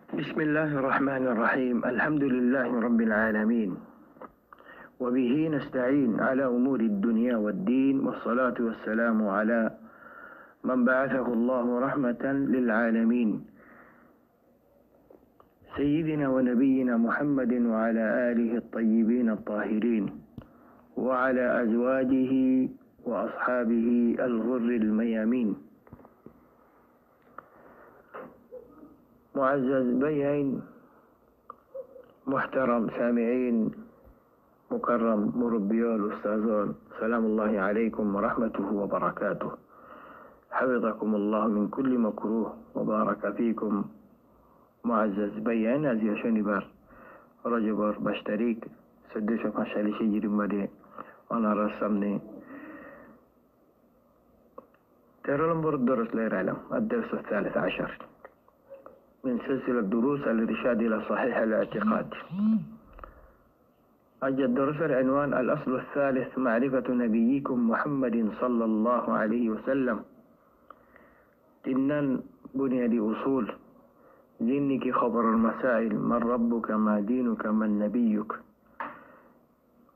بسم الله الرحمن الرحيم. الحمد لله رب العالمين، وبه نستعين على أمور الدنيا والدين، والصلاة والسلام على من بعثه الله رحمة للعالمين، سيدنا ونبينا محمد وعلى آله الطيبين الطاهرين، وعلى أزواجه وأصحابه الغر الميامين. معزز بيعين، محترم سامعين، مكرم مربيو الأستاذون، سلام الله عليكم ورحمته وبركاته. حفظكم الله من كل مكروه وبارك فيكم. معزز بيعين أزي شنبر رجبر بشتريك سدشك مشالي شجر مدي أنا رسمني ترى الدرس لا يعلم الدرس 13 من سلسلة دروس الإرشاد إلى صحيح الاعتقاد. أجل الدرس العنوان الأصل الثالث معرفة نبيكم محمد صلى الله عليه وسلم. تنن بني لأصول ذنك خبر المسائل: من ربك، ما دينك، من نبيك.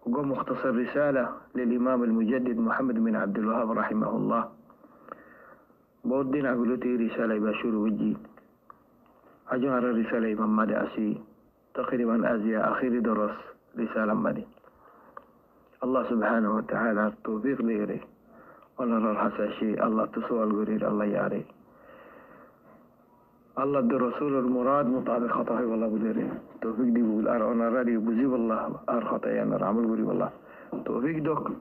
وقام مختصر رسالة للإمام المجدد محمد بن عبد الوهاب رحمه الله. بودين أقولتي رسالة بشور وجي أجمع الرسالة إمام مدي أسي تقريبا أزياء أخير درس رسالة مدي. الله سبحانه وتعالى التوفيق ليري ونرى الحساشي. الله تسوى القرير الله ياري. الله الرسول المراد مطابق خطأه والله بديري توفيق دي بقول أنا رادي بزي والله خطأي أنا رعمل قريب والله توفيق دوك.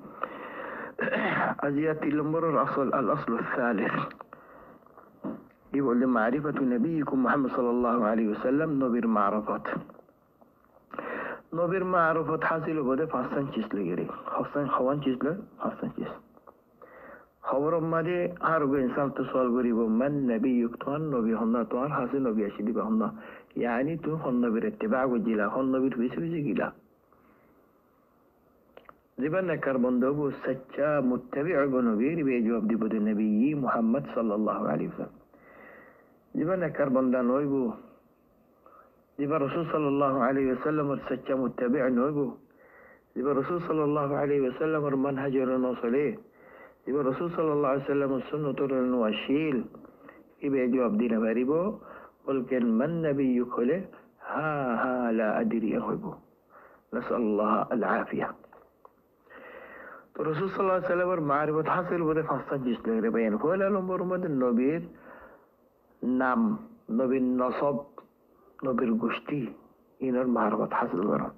أزياء المرر الأصل الثالث يقول معرفة نبيكم محمد صلى الله عليه وسلم. نبير معرفة حاصل بده فاستن چیز لگیری حسن خوان چیز له حسن چیز خبر ماده هر گو انسان تو سوال گری و من نبیک توان نبی هننا توان حاصل نبی اشدی به هننا یعنی تو هن نبی اتباع و جلا هن نبی تویسی گیلا زبان کربنده بو سچا متبع بنبیر به جواب دی بده نبی محمد صلی الله علیه وسلم. زبان کربنده نوی بو زبا رسول صلى الله عليه وسلم السجى متبع نوبه. زبا رسول صلى الله عليه وسلم المنهج الرنوصليه. زبا رسول صلى الله عليه وسلم السنة الرنواشيل إبا جواب دين باريبو. ولكن من نبي يقول ها لا أدري أخبه. نسأل الله العافية. رسول صلى الله عليه وسلم معرفة حصل وده فاستن جيس لغير بيان فولا الأمور مد النبير نام نبي النصب نبير قشتي إنر معرفة حصل ورا.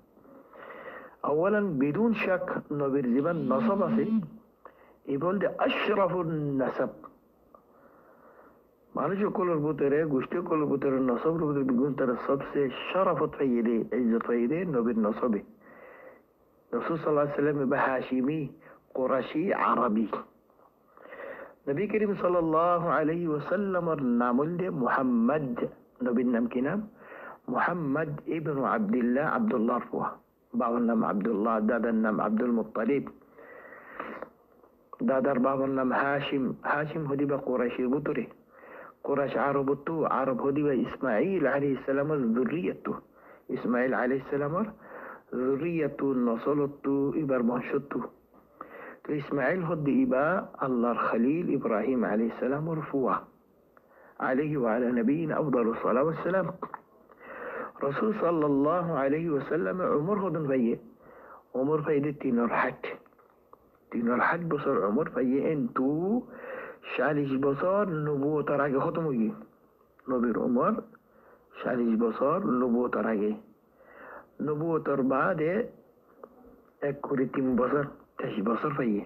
أولا بدون شك نبير زبان نصب سي يقول ده أشرف النسب. معلش كل البطرة قشتي كل البطرة النصب البطرة بيقول ترى सबसे شرفت فيدي عزت فيدي نبير نصبي. رسول صلى الله عليه وسلم بهاشمي قرشي عربي. نبي كريم صلى الله عليه وسلم نامل محمد نبي نام كنام محمد ابن عبد الله عبد الله رفوه بابا النام عبد الله دادا النام عبد المطلب دادر بابا النام هاشم هدي بقريش بطري قريش عربتو عرب هدي بإسماعيل عليه السلام ذريته إسماعيل عليه السلام ذريته نصلته إبر منشطه تو إسماعيل هدي إبا الله الخليل إبراهيم عليه السلام رفوه عليه وعلى نبينا أفضل الصلاة والسلام. رسول صلى الله عليه وسلم عمره دن فيه عمر فيه تينور حد بصر عمر فيه انتو شاليش بصر نبوة تراجي ختموي نبير عمر شاليش بصر نبوة تراجي نبوة أربعة ده اكوريتين بصر تش بصر فيه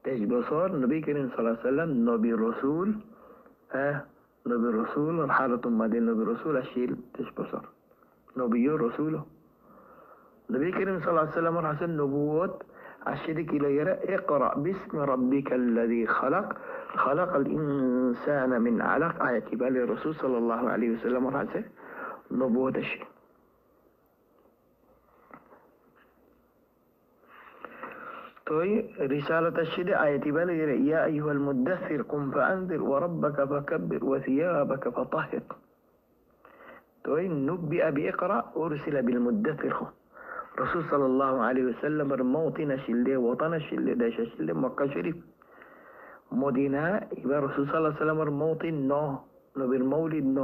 تش بصر نبي كريم صلى الله عليه وسلم نبي رسول نبي رسول الحالة مدين نبي رسول الشيل تشبصر نبي رسوله. نبي كريم صلى الله عليه وسلم حسن نبوات الشرك إلى يرى اقرأ باسم ربك الذي خلق الإنسان من علق آية بالي الرسول صلى الله عليه وسلم حسن نبوات الشيء. توي رسالة الشدة آية بالي يا أيها المدثر قم فأنذر وربك فكبر وثيابك فطهر. তো এই নুব্বি আবি ইকরা উরসিলা বিল মুদ্দাথির রসুল সাল্লাল্লাহু আলাইহি ওয়াসাল্লামের মওতিন আসিলে ওয়াতান আসিলে দেশ আসিলে মক্কা শরীফ মদিনা এবার রসুল সাল্লাল্লাহু আলাইহি ওয়াসাল্লামের মওতিন ন নবীর মৌলিদ ন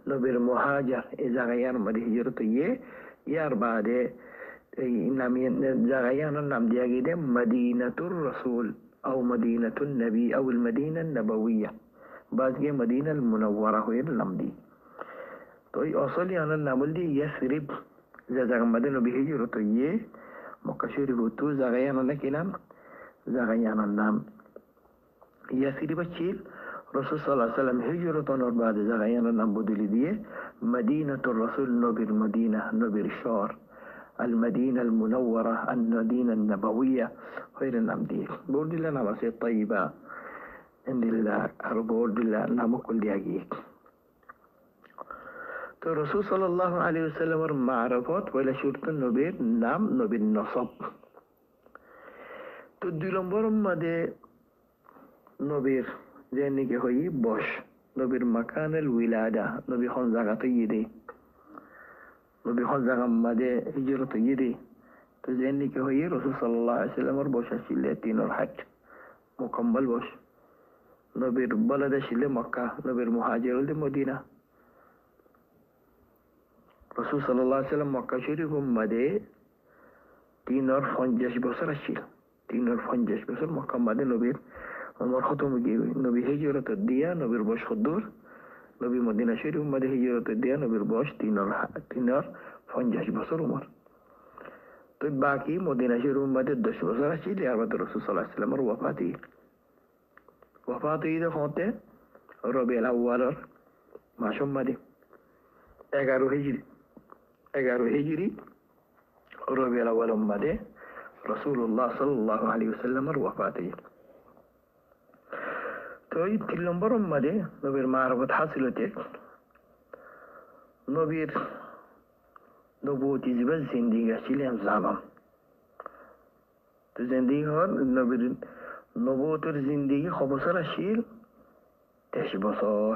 নবীর মুহাজার এই জায়গার মধ্যে হিজরত ইয়ার বাদে এই নাম জায়গার নাম দিয়া গিয়ে মদিনাতুর রসুল أو مدينة النبي أو المدينة النبوية بعض مدينة المنورة هي النمدي تو أصلي أنا نقول يثرب زاغ مدينة بهجرة تو مكة شريف تو زاغيانا نكينام زاغيانا نام يثرب تشيل رسول صلى الله عليه وسلم هجرة نور بعد زاغيانا نام بدلي ديه مدينة الرسول نبي المدينة نبي الشار المدينة المنورة المدينة النبوية غير النمدي بورد الله نمسي الطيبة عند الله بورد الله نام كل دياجيك تو رسول صلى الله عليه وسلم معرفات ولا شرط النبير نام نبي النصب تو دلنبر مده نبير زيني كي هوي بوش نبير مكان الولادة نبي خنزاقة يدي নবী হজ জাগাম মাঝে হিজরত ইয়ে তো যেন কি হয়ে রসুল সাল্লাল্লাহু আলাইহি ওয়াসাল্লামের বসা ছিল তিনর হাট মুকম্মল বস নবীর বলদে ছিল মক্কা নবীর মুহাজির হল মদিনা রসুল সাল্লাল্লাহু আলাইহি ওয়াসাল্লাম মক্কা শরীফ মাঝে 350 বছর ছিল 350 বছর মক্কা মাঝে নবীর ওমর খতম গিয়ে নবী হিজরত দিয়া নবীর বয়স কদূর নবী মদিনা শরীফ মাঝে হিজরত দিয়া নবীর বয়স 350 বছর উমর তো বাকি মদিনা শরীফ মাঝে 10 বছর ছিল আর বাদ রাসূল সাল্লাল্লাহু আলাইহি ওয়াসাল্লামের ওয়াফাত ঈদ হতে রবিউল আউয়ালের মাসের মাঝে 11 হিজরি রবিউল আউয়ালের মাঝে রাসূলুল্লাহ সাল্লাল্লাহু আলাইহি ওয়াসাল্লামের ওয়াফাত তো এই 3 নম্বর মাঝে নবীর মারফত হাসিল হতে নবীর নবুয়তি জীবন জিন্দেগি ছিল জাবাম তো জিন্দেগি হল নবীর নবুয়তের জিন্দেগি বছর আসিল 23 বছর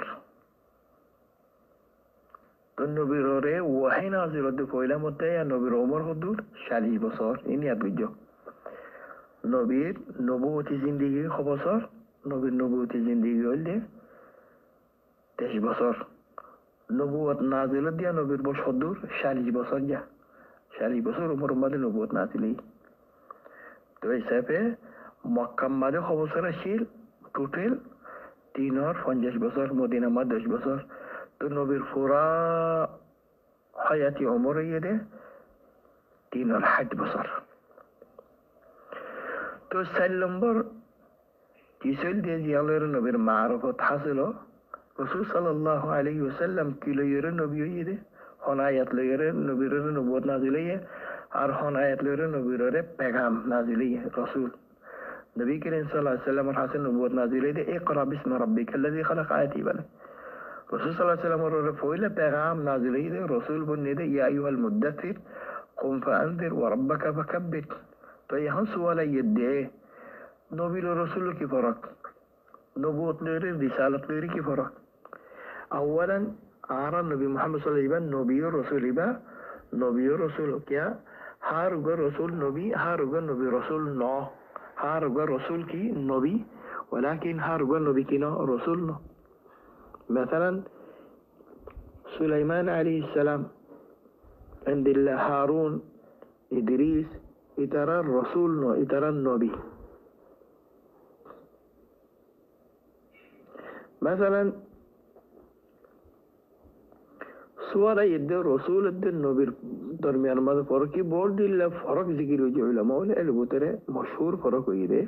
তো নবীর ওয়াহি নাজিল হতে পয়লা মতে নবীর ওমর হদুর 40 বছর ইনি আদুজ্য নবীর নবুয়তি জিন্দেগি বছর নবীর নবুয়তি জিন্দেগি হইলে 23 বছর নবুয়ত নাজিল দিয়া নবীর বয়স হদুর 40 বছর যা 40 বছর উমর মাঝে নবুয়ত নাজিল তো হিসাবে মক্কা মাঝে বছর আসিল টোটাল 350 বছর মদিনা মাঝে 10 বছর তো নবীর পুরা হায়াতি উমর ইয়ে 360 বছর তো 4 নম্বর কিসল দিয়ে জিয়ালের নবীর মারফত হাসিল রাসূল সাল্লাল্লাহু আলাইহি ওয়াসাল্লাম কিলোয়ের নবী ইয়ে হনায়াত লয়ের নবীর নবুয়ত নাজিল ইয়ে আর হনায়াত লয়ের নবীর পেগাম নাজিল ইয়ে রাসূল নবী করিম সাল্লাল্লাহু আলাইহি ওয়াসাল্লামের হাসিল নবুয়ত নাজিল ইয়ে ইকরা বিসমি রাব্বিকাল্লাযী খালাক আয়াতি বলে রাসূল সাল্লাল্লাহু আলাইহি ওয়াসাল্লামের পয়লা পেগাম নাজিল ইয়ে রাসূল বনে দে ইয়া আইয়ুহাল মুদ্দাথির কুম ফাআনদির ওয়া রাব্বাকা ফাকাব্বির তো এখন সওয়াল ইয়ে নবী ও রাসূল কি ফরক নবুয়ত লয়ের রিসালাত লয়ের কি ফরক আওয়ালান आरा नबी मोहम्मद सल्लल्लाहु अलैहि वसल्लम नबी और रसूल क्या हर उगर रसूल नबी हर उगर नबी रसूल नो हर उगर रसूल की नबी वलाकिन हर उगर नबी की नो रसूल नो مثلا سليمان عليه السلام عند الله هارون إدريس إترى الرسول نو إترى النبي مثلا سوال يد رسول الدين نبي درمیان ماذا فرق بورد إلا فرق ذكر وجه علماء البوتره مشهور فرق ويده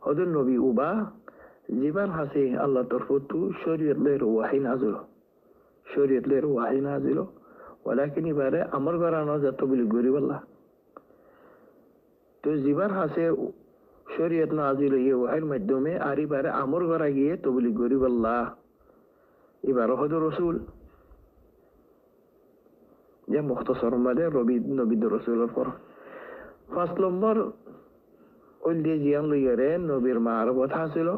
هذا النبي أبا زبان حسي الله ترفضه شريعة لير وحي نازله ولكن يبارة أمر قرانا ذاته بالغوري والله تو زبان حسي شريعة نازله وحي المجدومه آري بارة أمر قرانا تو بالغوري والله يبارة هذا رسول يا مختصر ماذا نبي الرسول الفرق فصل نمبر قل دي جيان ليرين نبي المعرفة حاصله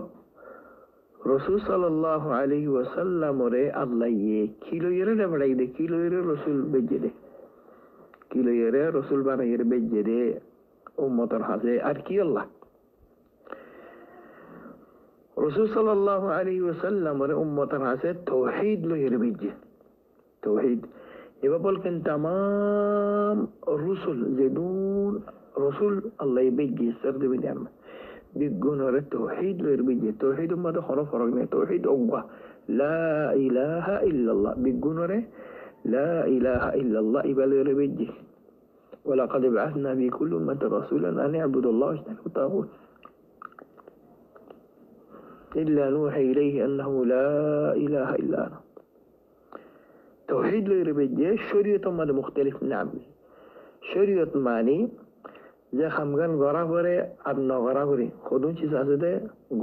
Rasul sallallahu alaihi wasallam ore Allah ye kilo yere de bada ide kilo yere Rasul bejede kilo yere Rasul bana yere bejede ummatar hase arki Allah Rasul sallallahu alaihi wasallam ore ummatar hase tauhid lo yere bejje tauhid eba bolken tamam rusul zedun Rasul Allah bejje sarde bidam بيقول التوحيد لربيجي التوحيد ما ده خلاص فرقنا توحيد أقوى لا إله إلا الله بيقول لا إله إلا الله يبقى لربيجي ولقد بعثنا في كل أمة رسولا أن يعبدوا الله واجتنبوا الطاغوت إلا نوحي إليه أنه لا إله إلا أنا توحيد لربيجي شريعة ما ده مختلف نعم شريعة معني যে খামগান গড়া করে আর নগরা করি কদুন চিজ আছে দে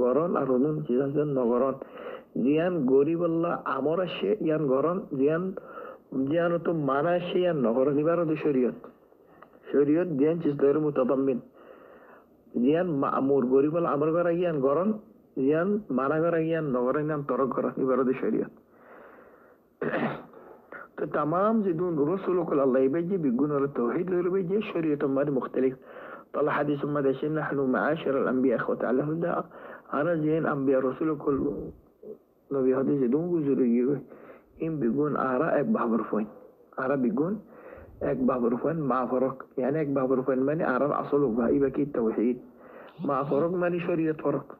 গরন আর কদুন চিজ আছে নগরন জিয়ান গরিবল্লা আমর আসে ইয়ান গরন জিয়ান তো মানা আসে ইয়ান নগর নিবার তো শরীয়ত জিয়ান চিজ ধরে মুতাদাম্মিন জিয়ান মামুর গরিবল্লা আমর করা ইয়ান গরন জিয়ান মানা করা ইয়ান নগর নাম তরক করা নিবার তো শরীয়ত तो तमाम जिदून रसूल को अल्लाह يبجي بيقول التوحيد اللي بيجي شريعة ما مختلف طلع حديث ما دشين نحن معاشر الأنبياء أخوة على هذا أنا زين أنبياء رسول كل نبي هذا زدون جزريه إن بيقول آراء بحبرفين آراء بيقول بحبرفين مع فرق يعني بحبرفين ماني آراء أصله بها يبقى التوحيد مع فرق ماني شريعة فرق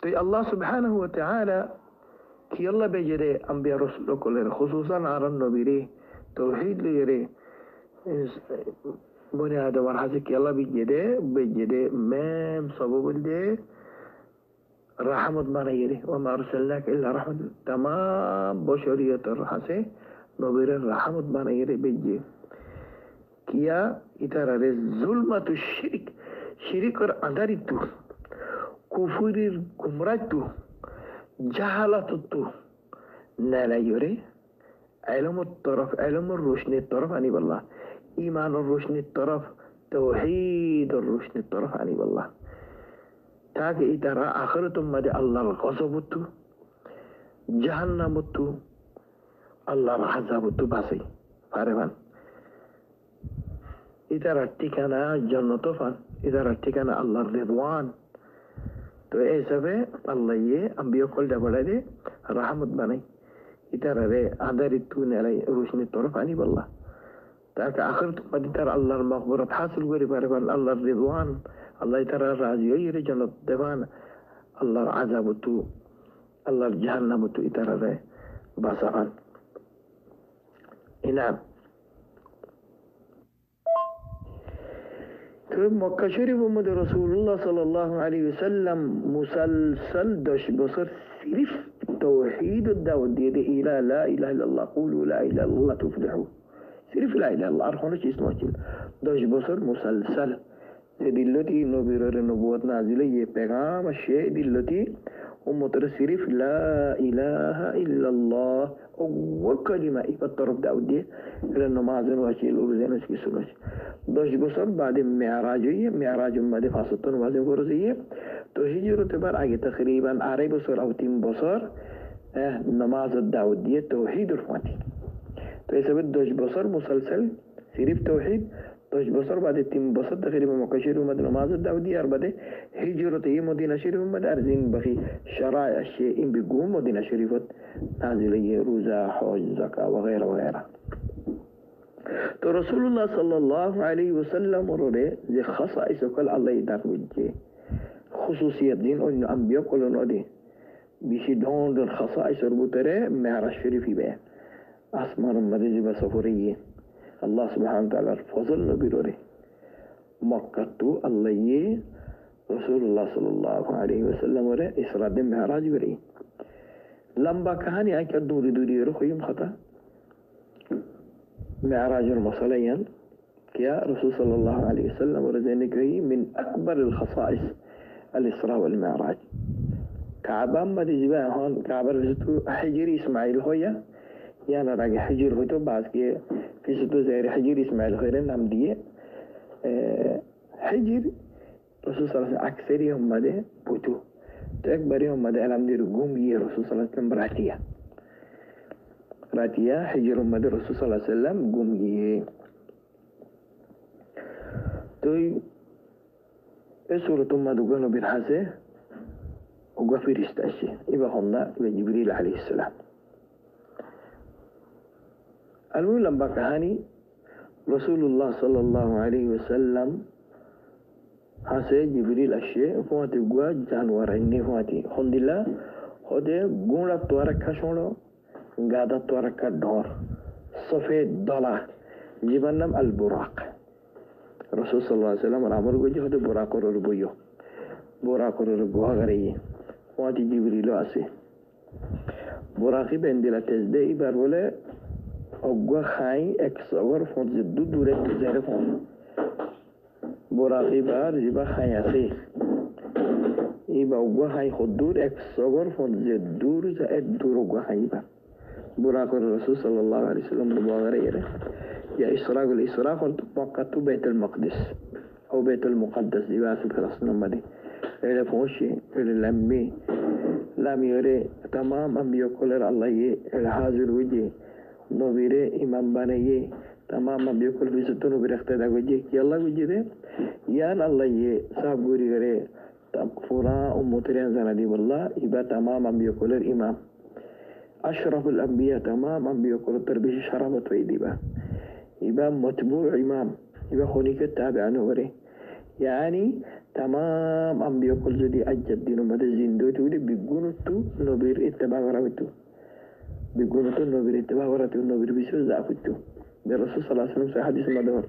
تو الله سبحانه وتعالى كي الله بجري أنبياء رسول كله خصوصا على النبي توحيد ليري بني آدم ورحسي كي الله بجري مام صبوب الدي رحمة ما يري وما أرسلناك إلا رحمة تمام بشرية الرحسي نبي رحمة ما يري بجري كيا إترى ظلمة الشرك شرك أنداريتو كفر كمراتو جهالته نالا يوري علم الطرف علم الرشن الطرف عني بالله إيمان الرشن الطرف توحيد الرشن الطرف عني بالله تاكي إترى آخرتم مدى الله الغصبتو جهنمتو الله العذابتو باسي فارفان إترى اتكنا جنة فان إترى اتكنا الله الرضوان तो ऐसा वे अल्लाह ये अंबिया कोल डबड़ा दे रहमत बनाई इधर रे आदर इतु नेलाई रोशनी तरफ आनी बल्ला ताकि आखिर तो मदितर अल्लाह मग़फ़िरत हासिल करी परवान अल्लाह रिज़वान अल्लाह इधर राज़ी हो ये जन्नत देवान अल्लाह अज़ाब तू अल्लाह जहन्नम तू इधर रे बसावन इनाम तो मक्का शरीफ में रसूलुल्लाह सल्लल्लाहु अलैहि वसल्लम मुसलसल दश बसर सिर्फ तौहीद दावत दे इला ला इलाहा इल्लल्लाह क़ूलू ला इलाहा इल्लल्लाह तुफ़्लिहू सिर्फ ला इलाहा इल्लल्लाह अर्खोन चीज नोचिल दश बसर मुसलसल दिल्लती नबीर नबुवत नाजिल ये पैगाम शे दिल्लती उम्मत सिर्फ ला इलाहा इल्लल्लाह وكلمة يفترض داودي لأنه ما زال واشيل ورزين وشكي سنوش دوش بصر بعد معراج مادي فاصلتون وازن فرزية تو هجرو تبار آگه تقريبا آري بصر أو تيم بصر نماز الداودية توحيد الفاتي تو يسبب دوش بصر مسلسل صرف توحيد دوش بصر بعد تيم بصر تقريبا مكشير ومد نماز الداودية أربده هجرو تيه مدينة شريف ومد أرزين بخي شرائع الشيء بيقوم مدينة شريفت نازلية روزة حج زكاة وغيره وغيره تو رسول الله صلى الله عليه وسلم ورده زي خصائص كل الله يدار وجه خصوصيات دين أن أنبياء كلهم ودي بيشدون دون خصائص ربوتره معراج شريفي بيه أسمار مريض بسفرية الله سبحانه وتعالى فضل نبيره مكة تو الله رسول الله صلى الله عليه وسلم ورده إسراء دين معراج ورده لمبا كهاني أنك دوري رخيم خطأ معراج المصليا كيا رسول صلى الله عليه وسلم ورزينك من أكبر الخصائص الإسراء والمعراج كعبان ما تجيبها هون كعبان رزتو حجري إسماعيل هويا يعني راجع حجر هوتو بعد كي في ستو زير حجر إسماعيل خيرين نام ديه حجر Rasul sallallahu alaihi aksari ummade putu tek bari ummade alamdir gumgi Rasul sallallahu alaihi wasallam ratiya hijr ummade Rasul sallallahu alaihi wasallam gumgi toy esuratum madugano birhase uga firistashi iba honna iba Jibril alaihi salam المهم لما كهاني رسول الله صلى الله عليه وسلم hase Jibril ashe foti gwa janwara inni foti hondilla hode guna twara kashono gada twara ka dor safed dala jibannam al buraq rasul sallallahu alaihi wasallam amar goji hode buraq ro boyo buraq ro go gare foti Jibril ase buraqi bendila tezde ibar wala ogwa khay exawar foti dudure tezere fon براقي بار جبا خياسي إيبا وغاي خدور اكسوغر فنزيد دور زائد دور وغاي بار براق الرسول صلى الله عليه وسلم بغيره يا إسراق الإسراق كنت وقت بيت المقدس أو بيت المقدس إيبا سبحانه مدي إلى فوشي إلى لمي لم يري تمام أنبياء كولر الله يه الحاضر وجه نوبيره إمام بانيه تمام بيقول في ستون برختدا وجه يلا وجه يان الله يه صاحب غوري غري تكفرا امترين زندي والله يبقى تمام بيقول الامام اشرف الانبياء تمام بيقول تربيه شرفت ويدي يبقى متبوع امام يبقى خونيك التابع نوري يعني تمام بيقول زدي اجد دين مدزين دوتو دي بيغونتو نوبير اتباع وراتو بيغونتو نوبير اتباع وراتو نوبير بيسو زافتو الرسول صلى الله عليه وسلم في حديث مدهور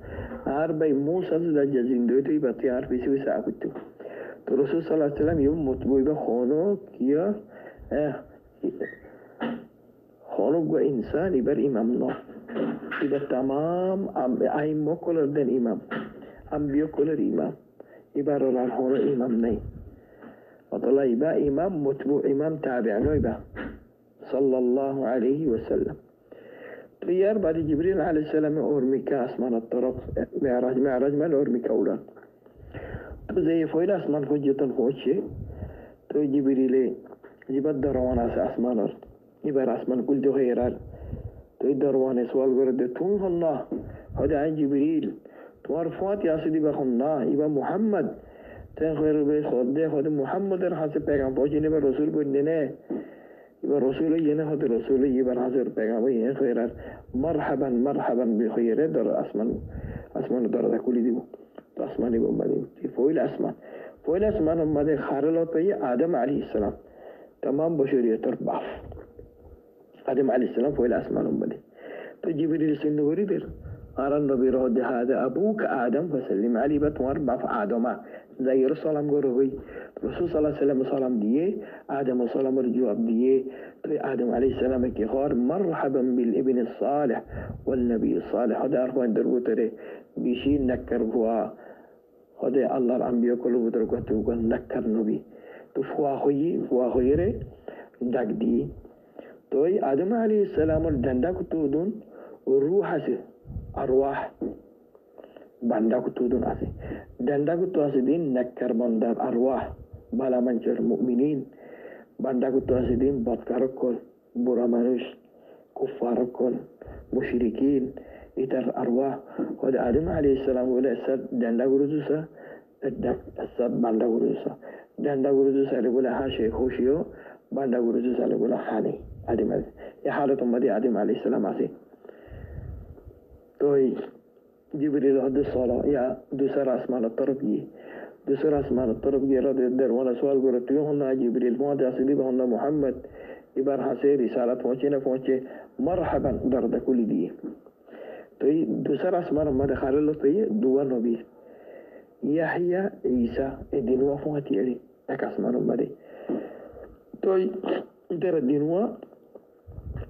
أربعين موسى زاد جزين دوتي بطيار في سوي ساعته الرسول صلى الله عليه وسلم يوم مطبوع بخانو كيا خانو جو إنسان يبر إمامنا يبر تمام أئمة كلر دين إمام أنبياء كلر إمام يبر الله خانو إمام ني وطلع يبر إمام مطبوع إمام تابع نويبا صلى الله عليه وسلم تيار بعد جبريل عليه السلام أورميكا أسمان الطرق معراج من أورميكا أولا تو زي فويل أسمان فجتن خوشي تو جبريل جبت دروانا أسمان يبار أسمان كل دو خيرال تو دروانا سوال قرد تون الله هذا عن جبريل توارفات يا سيدي بخنا يبا محمد تن خير بيس خد محمد حسب پیغام پوچی نبا رسول بندنه يبقى الرسول ينا هذا الرسول يبقى حاضر بيعمل خيرات مرحبا بخيرات در اسمان در كل دي اسمان يبقى بعدين فويل اسمان ما ده خارلات بي آدم عليه السلام تمام بشرية البعث آدم عليه السلام فويل اسمان بعدين تو جبريل سنوري در أرى النبي رهد هذا أبوك آدم فسلم عليه بتوار بعث آدم زي رسول الله قروي رسول صلى الله عليه وسلم سلام ديه آدم سلام الجواب ديه تو آدم عليه السلام كي خار مرحبا بالابن الصالح والنبي الصالح هذا أرفع دروتره بيشي نكر هو هذا الله الأنبياء كله درجته وقال نكر نبي تفوا خويه دك دي تو آدم عليه السلام الدندا كتودون وروح أرواح بندا كتودون أسي دندا كتو أسدين نكر بندار أرواح بلا منشر مؤمنين بندا كتو أسدين بدكار كل برا منوش كفار كل مشركين إتر أرواح قد آدم عليه السلام ولا أسد دندا كتوسا أسد بندا كتوسا دندا كتوسا لقولا هاشي خوشيو بندا كتوسا لقولا خاني آدم عليه يا حالة مدي آدم عليه السلام أسي توي جبريل هذا الصلاة يا دوسر أسمان الطرف جي رد الدر وانا سؤال قرأت هنا جبريل ما ده أصلي بهنا محمد يبار حسير رسالة فوتشي مرحبا درد كل دي توي دوسر أسمان ما دخل له توي دوا نبي يحيى عيسى الدين وفواتي علي أك أسمان ما دي توي در الدين و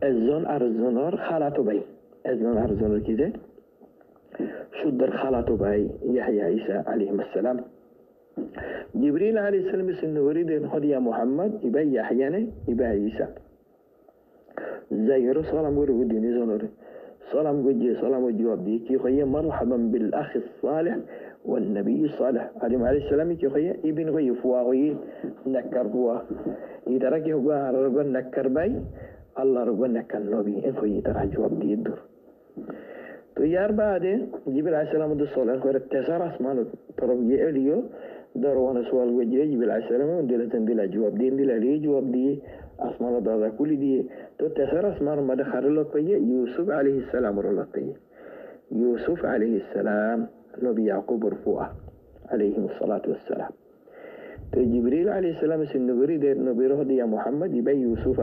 الزون أرزونار خالته بي الزون أرزونار كذا شدر خالته باي يحيى عيسى عليه السلام جبريل عليه السلام سنوري دين خد يا محمد يبقى يحيى يبقى عيسى زي رسول الله قولوا دين زنور سلام وجه سلام وجواب دي كي خي مرحبا بالأخ الصالح والنبي الصالح آدم عليه السلام كي ابن غي فواغي نكر فوا يدرك هو رغن نكر باي الله رغن نكر نبي إن هو يدرك جواب دي الدور تو يار بعد جبريل عليه السلام دو صالح كور تسار اسمان طرف يليو دروان سوال وجه جبريل عليه السلام دلتن دلا جواب دي دلا لي جواب دي اسمان دادا كل دي تو تسار اسمان ما دخل له يوسف عليه السلام رلقي يوسف عليه السلام نبي يعقوب رفوعه عليهم الصلاة والسلام تو جبريل عليه السلام سنغري دير نبي روح دي يا محمد يبي يوسف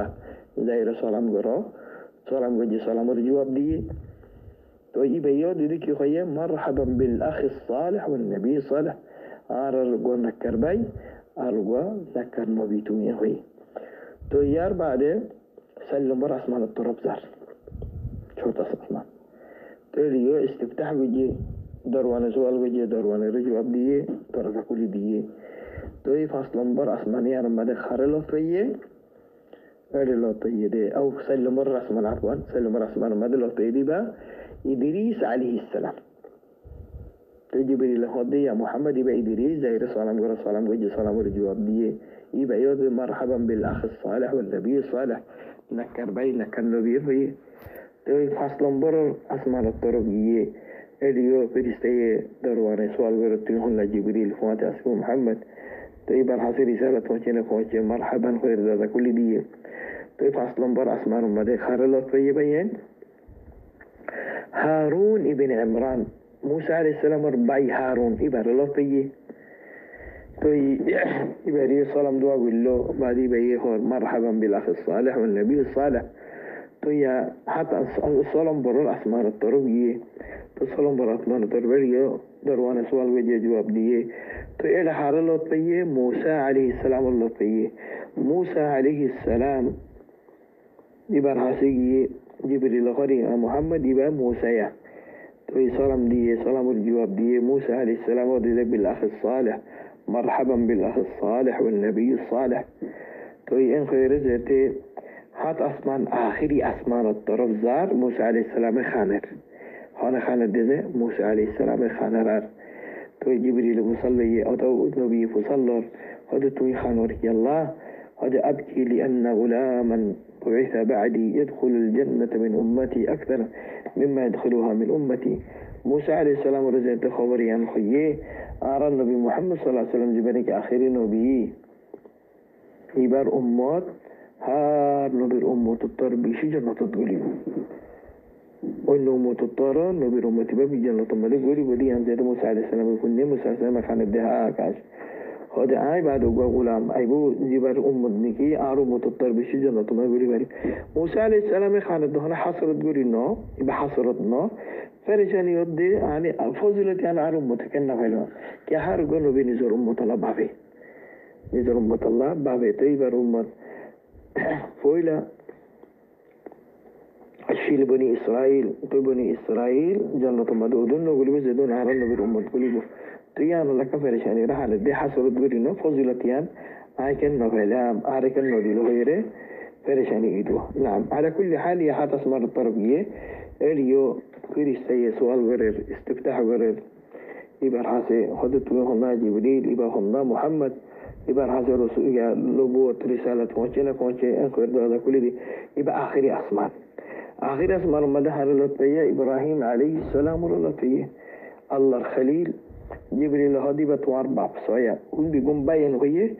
زي رسول الله سلام وجه سلام الجواب دي تو يبيو ديك يخيم مرحبا بالأخ الصالح والنبي الصالح أرجو نكر باي أرجو نكر نبي تومي هوي تو يار بعد سلم برا اسمان التراب زار شو تصمنا تو ليو استفتح وجه دروان سؤال وجه دروان رجو أبديه طرف كل ديه تو يفصل برا اسمان يار مده خرلو فيه أرلو فيه ده أو سلم برا اسمان عفوا سلم برا اسمان مده لو فيه دي با إدريس عليه السلام جبريل هدي يا محمد يبقى إدريس زي رسالة ورسالة وجه سلام ورجواب دي يبقى يوضي مرحبا بالأخ الصالح والنبي الصالح نكر بي نكر نبي في فصل بر أسمان الطرقية اليو فرستي دروان سوال ورطيهن لجبريل فوات أسمه محمد يبقى الحصي رسالة وجهنا فوجه مرحبا خير ذا كل دي فصل بر أسمان مدى خارلت في بيان هارون ابن عمران موسى عليه السلام ربعي هارون إبر الله فيه توي إبر يسلم دعا قل بعد بيه مرحبا بالأخ الصالح والنبي الصالح توي حتى السلام برر أسمان الطربية السلام برر أسمان الطربية دروان سؤال وجه جواب ديه توي إلى حار الله فيه موسى عليه السلام الله فيه موسى عليه السلام إبر حسيقي جبريل خري محمد يبقى موسى توي سلام دي سلام الجواب دي موسى عليه السلام ودي بالأخ الصالح مرحبا بالأخ الصالح والنبي الصالح توي إن خير زيتي حط أسمان آخري أسمان الطرف زار موسى عليه السلام خانر دي موسى عليه السلام خانر توي جبريل مصلي أو نبي فصلر هذا توي خانور يلا هذا أبكي لأن غلاما بعث بعدي يدخل الجنة من أمتي أكثر مما يدخلها من أمتي موسى عليه السلام رزقت خبري عن خيه أرى النبي محمد صلى الله عليه وسلم جبنك آخر نبي يبار أمات هار نبي أمات التربي شي جنة تقولي وإنه أمات الطارة نبي أمتي بابي جنة ملك قولي ولي عن زيد موسى عليه السلام يكون موسى عليه السلام كان الدهاء آكاش هذا أي بعد غلام أيبو جبر أمتنيكي أرو متطر بشي جنة ما يقولي باري موسى عليه السلام خان الدهنا حصرت قولي نو يبقى حصرت نو فرجان يودي يعني فضلت يعني أرو متكنا فيلا كي هار قولوا بنزور أمت الله بابي نزور أمت الله بابي تيبر أمت فويلا الشيل بني إسرائيل بني إسرائيل جنة مدودون وقولي بزدون عرنا بالأمت قولي بو تيان لك فرشاني راح دي حصلت قولنا فضلتيان عاكن نغلام عاركن نوديلو غيره فرشاني إيدو نعم على كل حال يحات أسمار الطربية اليو كريستي سؤال غرر استفتاح غرر إبار حاسي خدت ويهنا جبريل إبار هنا محمد إبار حاسي رسول لبوة رسالة فونشينا أنكر هذا كل دي إبار آخر أسمار مدحر اللطفية إبراهيم عليه السلام اللطفية الله الخليل جبريل هادي بتوار باب سويا كل بيقوم باين غيه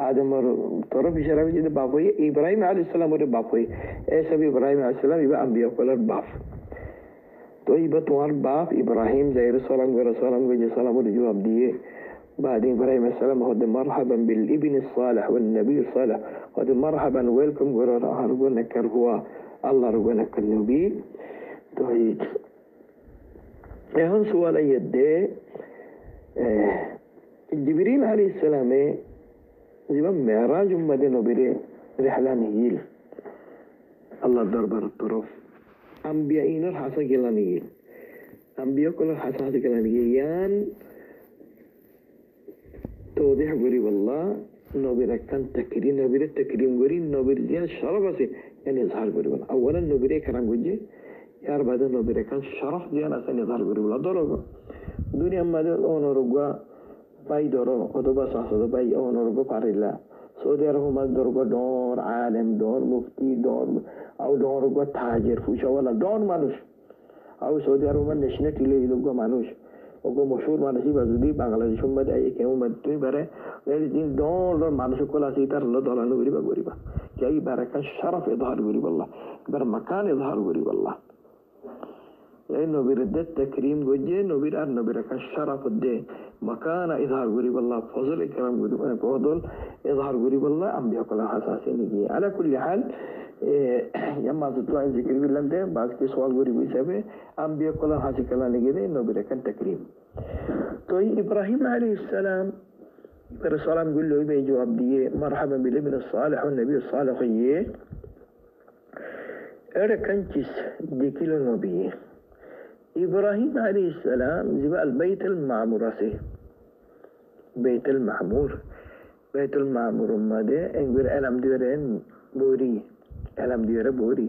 آدم طرف شراب جد باب غيه إبراهيم عليه السلام ور باب غيه إيش أبي إبراهيم عليه السلام يبقى أنبياء كلر باب تو يبقى توار باب إبراهيم زي رسولان وجه سلام ورجواب ديه بعدين إبراهيم عليه السلام هذا مرحبا بالابن الصالح والنبي الصالح هذا مرحبا ويلكم ورا هرجونا كرهوا الله رجونا كالنبي طيب يهون سؤال يده جبريل عليه السلام زمان معراج مدينة بري رحلة نيل الله دربر الطرف أنبيائين الحسن كلا نيل أنبياء كل الحسن كلا نيل توضيح بري والله نبير كان تكريم نبير التكريم بري نبير يعني شرف بس يعني يظهر بري والله أولا نبير كلام وجه يا بعد نبير كان شرف يعني أصلا يظهر بري والله درجة দুনিয়ার মাঝে অনরোগ্য পাই ধরো অথবা শাসত পাই অনরোগ্য পারিলা সৌদি আরব মাঝ ধরো ডর আলেম ডর মুফতি ডর আও ডরগো তাজের ফুসাওয়ালা ডর মানুষ আও সৌদি আরব ন্যাশনাল টিলে ইদুগ্য মানুষ ওগো মশহুর মানুষই বা যদি বাংলাদেশ সম্বাদ এই কেউ তুই বারে দিন ডর ডর মানুষ কল আছে তার লো দলানো করিবা করিবা যাই বারাকা শরফ ইজহার করিবাল্লাহ বার মাকান ইজহার করিবাল্লাহ এই নবীর দে তাকরীম গজে নবীর আর নবীর কা শরফ দে মাকান ইজহার করিবাল্লাহ ফজল ইকরাম করিবা ফজল ইজহার করিবাল্লাহ আম্বিয়া কল হাসাসে নিগি আলা কুল্লি হাল yamma tutwa zikir bilante baz ke sawal gori hisabe ambiya kala hasi kala nigide nobir kan takrim to ibrahim alayhi salam पर सलाम गुल्लो में जवाब दिए मरहबा बिल इब्न सालिह व नबी सालिह ये एरे कंचिस दिकिलो नबी इब्राहिम अलैहि सलाम जिबा अल बैत अल मामूर से बैत अल मामूर मदे एंगर अलम दिरेन बोरी अलम दिरे बोरी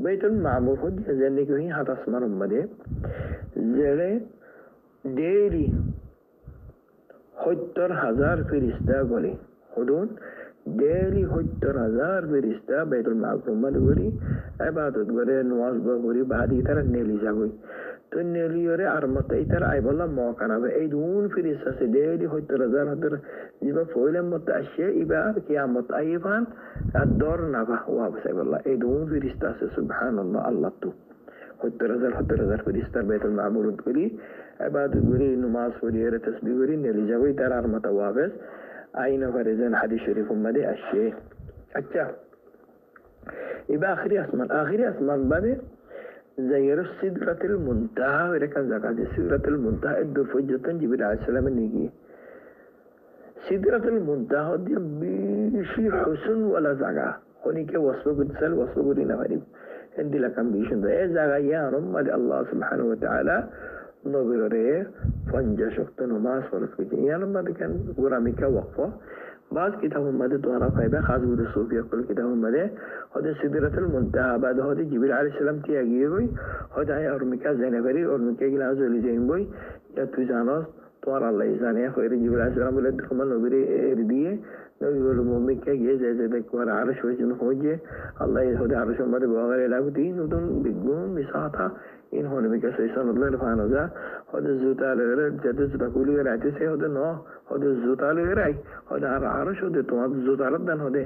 बैत अल मामूर हो जने को ही हाथ आसमान मदे जड़े डेली 70,000 ফেরেশতা বলে হুদুন ডেইলি 70,000 ফেরেশতা বাইতুল মামুর মধ্যে করি ইবাদত করে নামাজ পড়ি বাদি তারা নেলি যাবই তো নেলি ওরে আর মত ইতার আই বললাম মকানাবে এই দুন ফেরেশতা সে ডেইলি 70,000 হাজার জিবা ফয়লাম মত আসে ইবার কিয়ামত আইফান আদর নাবা ওয়া বসাইবাল্লাহ এই দুন ফেরেশতা সে সুবহানাল্লাহ আল্লাহ তো 70,000 ফেরেশতা বাইতুল মামুর করি عبادة قولي نماز وليرة تسبيح قولي نلي جوي ترار متوابس أين فرزان حديث شريف مدي الشيء أجا يبقى آخري أسمان بدي زير السدرة المنتهى ولكن زكاة السدرة المنتهى الدور فجة جبريل عليه السلام نيجي سدرة المنتهى دي بشي حسن ولا زكاة هونيك وصفه قدسل وصفه قولينا فريم عندي لكم بيشن ده زكاة يا رب الله سبحانه وتعالى নবীরে 50 ওয়াক্ত নামাজ ফরজ করেছে ইয়ার মধ্যে কেন গোরামিকা ওয়াকফ বাদ কিতাবের মধ্যে তোরা পাইবে খাজুর সুফিয়া কল কিতাবের মধ্যে হদে সিদরাতুল মুনতাহা বাদ হদে জিবরিল আলাইহিস সালাম তিয়া গিয়ে গই হদে আর মিকা জানাবারি আর মিকা গিলা জলি যাইম বই ইয়া তুই জানোস তোর আল্লাহ জানে হইরে জিবরিল আলাইহিস সালাম বলে তোমার নবীরে এর দিয়ে নবী বলে মুমিনকে গিয়ে যায় যে দেখবার আরশ হয়েছে হয়ে আল্লাহ হদে আরশ মধ্যে বগারে লাগু দিন নতুন বিগুন মিসাতা این هونه میگه سیستان الله فانوزا هده زوتال غیره جده زوتاکولی غیره عتیسه هده نه هده زوتال غیره هده عرش هده تومات زوتالت دن هده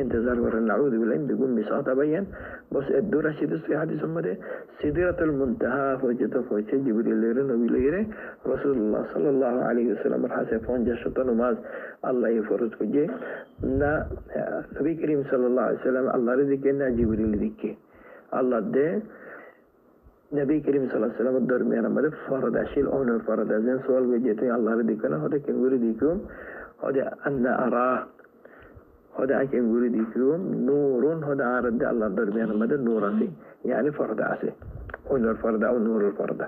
انتظار ورن نعوذ بالله بيقول مساطة بيان بس الدورة شدس في حديث مده سدرة المنتهى فوجت فوجت جبريل غيره نبي غيره رسول الله صلى الله عليه وسلم الحسن فانجا شطا نماز الله يفرز كجي نا نبي كريم صلى الله عليه وسلم الله رضيكي نا جبريل رضيكي الله ده नबी करीम सल्लल्लाहु अलैहि वसल्लम दरमियान हमारे फर्द अशिल और फर्द अजन सवाल वेजेते अल्लाह रे दिखना होते केंगुरी दिखो होते अन्ना अरा होते केंगुरी दिखो नूरुन होते आरद अल्लाह दरमियान हमारे नूर आसे यानी फर्द आसे और फर्द और नूर फर्द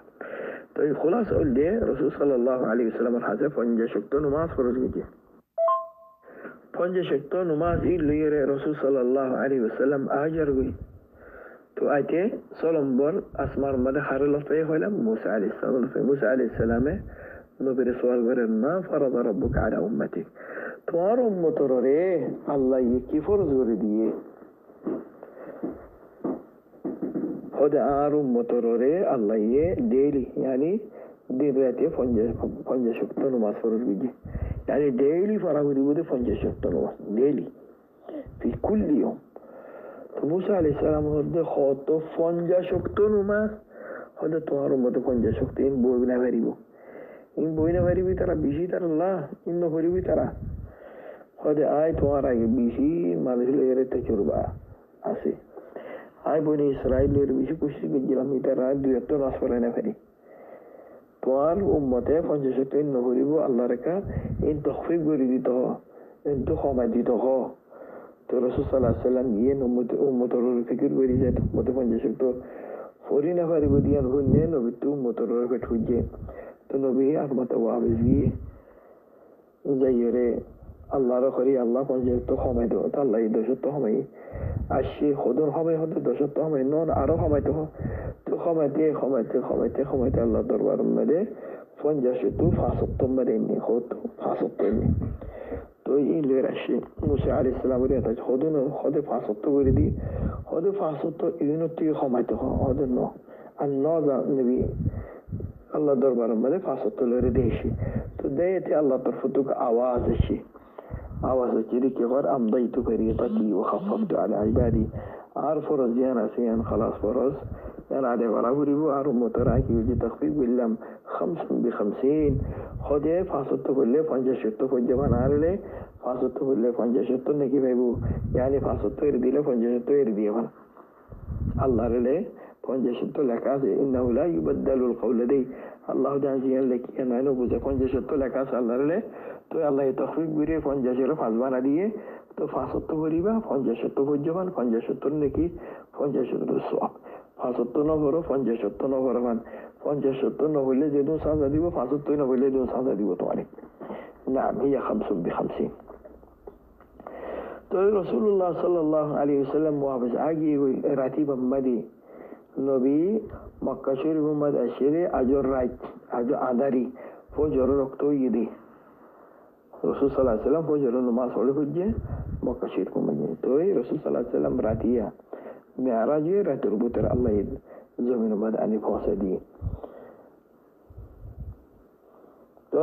तो ये खुलास और दे रसूल सल्लल्लाहु अलैहि वसल्लम हासे पंजे शक्तो नमाज फर्ज कीजिए पंजे शक्तो नमाज ई लिए रसूल सल्लल्लाहु अलैहि वसल्लम आजर गई तो आते सोलंबर आसमान मध्य खारल पे होला मूसा अलैहि सलाम नबी सवाल करे मा फरद रब्बुक अला उम्मतिक তোমার উম্মতর রে আল্লাহ কি ফরজ করে দিয়ে হদে আর উম্মতর রে আল্লাহ ডেইলি यानी दिन रात 50 ওয়াক্ত নামাজ ফরজ করে يعني ডেইলি ফরাগুরি বলে 50 ওয়াক্ত নামাজ ডেইলি في كل يوم موسى عليه السلام هذا خاطر 50 ওয়াক্ত নামাজ هذا তোমার উম্মত 50 ওয়াক্ত ইন বই না পারিবো ইন বই না পারিবি তারা বেশি তার আল্লাহ ইন না পারিবি তারা هذا آية توارا يبيشي ما بيشلو يريد تجربة أسي آية بني إسرائيل يربيشي كشي كجلام يترى دويتو نصفرين فري توار أمته فانجشتين نهوريبو الله ركا إن تخفيب قريدي تهو إن تخومدي تهو تو رسول صلى الله عليه وسلم ين أمته فكر قريدي أمته فانجشتو فوري نفريبو ديان هنين وبتو أمته فتوجي تو نبيه أرمت وابزيه زيره الله را خری الله پنجه تو خامه دو تا الله دوشت تو خامه اشی خودون خامه خود دوشت تو خامه نون عرا خامه تو خامه تی الله دربار مده fonjashutu fasuttum badeni khotu fasuttum to in lerashi Musa alayhi salam ri ta khoduno khode fasuttu goridi khode fasuttu idinu ti khomate khoduno annoza nabi Allah darbar made fasuttu lere deshi to deyati Allah tarfutuk awaz shi awaz jiri ki ghar amdaytu fariqati wa khaffaftu ala ibadi أعرف رزيانا سيان خلاص فرز يعني على غرابري وأعرف متراكي وجي تخفيف باللم 50 خده فاسطة كله فانجا شتو فجمان عارله فاسطة كله فانجا شتو نكي بيبو يعني فاسطة يردي له فانجا شتو يردي فان الله رله فانجا شتو لكاس إنه لا يبدل القول دي الله جانسيان لك أنه بوزا فانجا شتو لكاس الله رله تو الله يتخفيف بري فانجا شتو فازبانا ديه তো 75 করিবা 50 পর্যমান 50 নাকি 50 সওয়াব 75 না করো 50 না করবান 50 না হইলে যেদিন সাজা দিব 75 না হইলে যেদিন সাজা দিব তোমারে نعم هي 50 ب50 তো রাসূলুল্লাহ সাল্লাল্লাহু আলাইহি ওয়াসাল্লাম ওয়াবস আগে রাতিব মাদি নবী মক্কা শরীফ মদ আশিরে আজর রাত আজ আদারি ফজর রক্ত ইদি রাসূল সাল্লাল্লাহু আলাইহি ওয়াসাল্লাম ফজর নামাজ পড়ে হচ্ছে মক্কা শরীফ মধ্যে তো রাসূল সাল্লাল্লাহু আলাইহি ওয়াসাল্লাম রাতিয়া মেরাজে রাতের ভিতর আল্লাহ জমিন মধ্যে আনি পৌঁছে দিয়ে তো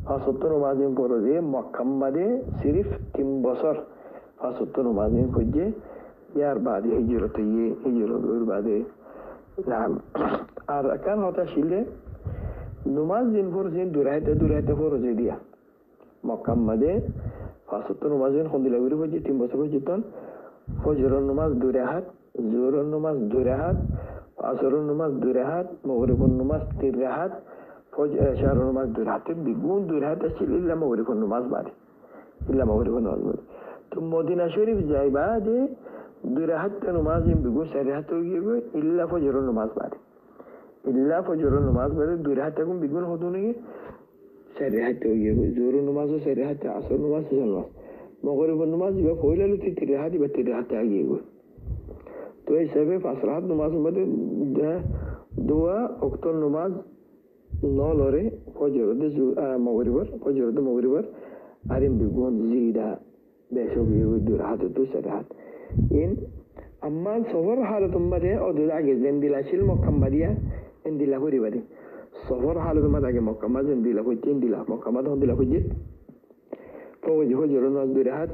ফাসত্তর নামাজের পরে যে মক্কা মধ্যে সিরিফ 3 বছর ফাসত্তর নামাজের পরে ইয়ার বাদে হিজরতের বাদে আর কান হতা ছিল নামাজ দিন পর দিন দূরাইতে ফরজে দিয়া মক্কা মধ্যে ফাসত্তর নামাজের খন্দিলা করে হচ্ছে 3 বছর হচ্ছে ফজরের নামাজ 2 রাকাত জোহরের নামাজ 2 রাকাত আসরের নামাজ 2 রাকাত মাগরিবের নামাজ 3 রাকাত ফজর এশারের নামাজ 2 রাকাত বিগুণ 2 রাকাত ছিল ইল্লা মাগরিবের নামাজ বাদে তো মদিনা শরীফ যাইবা যে 2 রাকাত নামাজ বিগুণ 4 রাকাত হয়ে গেবে ইল্লা ফজরের নামাজ বাদে 2 রাকাত কোন বিগুণ হতো নাকি 4 রাকাত হয়ে গেবে জোহরের নামাজ 4 রাকাত আসরের নামাজ 4 রাকাত মাগরিবের নামাজ বা পয়লালো 3 রাকাত বা 3 রাকাত আগে গেবে তো এই সবে 5 রাকাত নামাজ মধ্যে দোয়া ওয়াক্তের নামাজ নলরে ফজর দে মাগরিবের আরিম বিগুণ জিদা বেশো গিয়ে 2 রাকাত তো 4 রাকাত in amma safar halatun made odu age zendila shil mokammadiya endila hori badi safar halatun made age mokammad zendila ko tendila mokammad hondila ko jit fawji hojurun nas durahat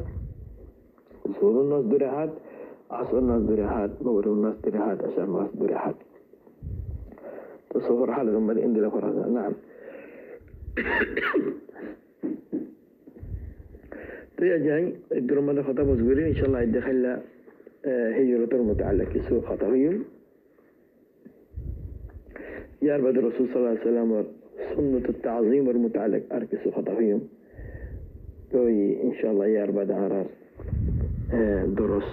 surun nas durahat asr nas durahat mawrun nas durahat ashar nas durahat to safar halatun made endila ko raza na'am تو يا جاي الدرمانة خطأ مزورين إن شاء الله يدخل هجرة المتعلق سوء خطأهم ياربد الرسول صلى الله عليه وسلم سنة التعظيم والمتعلق أركس خطأهم توي إن شاء الله ياربد عرار درس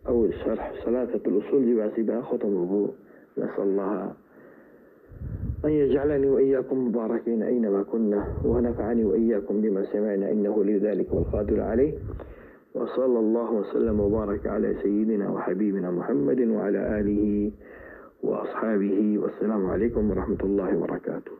أو شرح ثلاثة الأصول جباسبها ختمه نسأل الله أن يجعلني وإياكم مباركين أينما كنا ونفعني وإياكم بما سمعنا إنه لذلك والقادر عليه وصلى الله وسلم وبارك على سيدنا وحبيبنا محمد وعلى آله وأصحابه والسلام عليكم ورحمة الله وبركاته.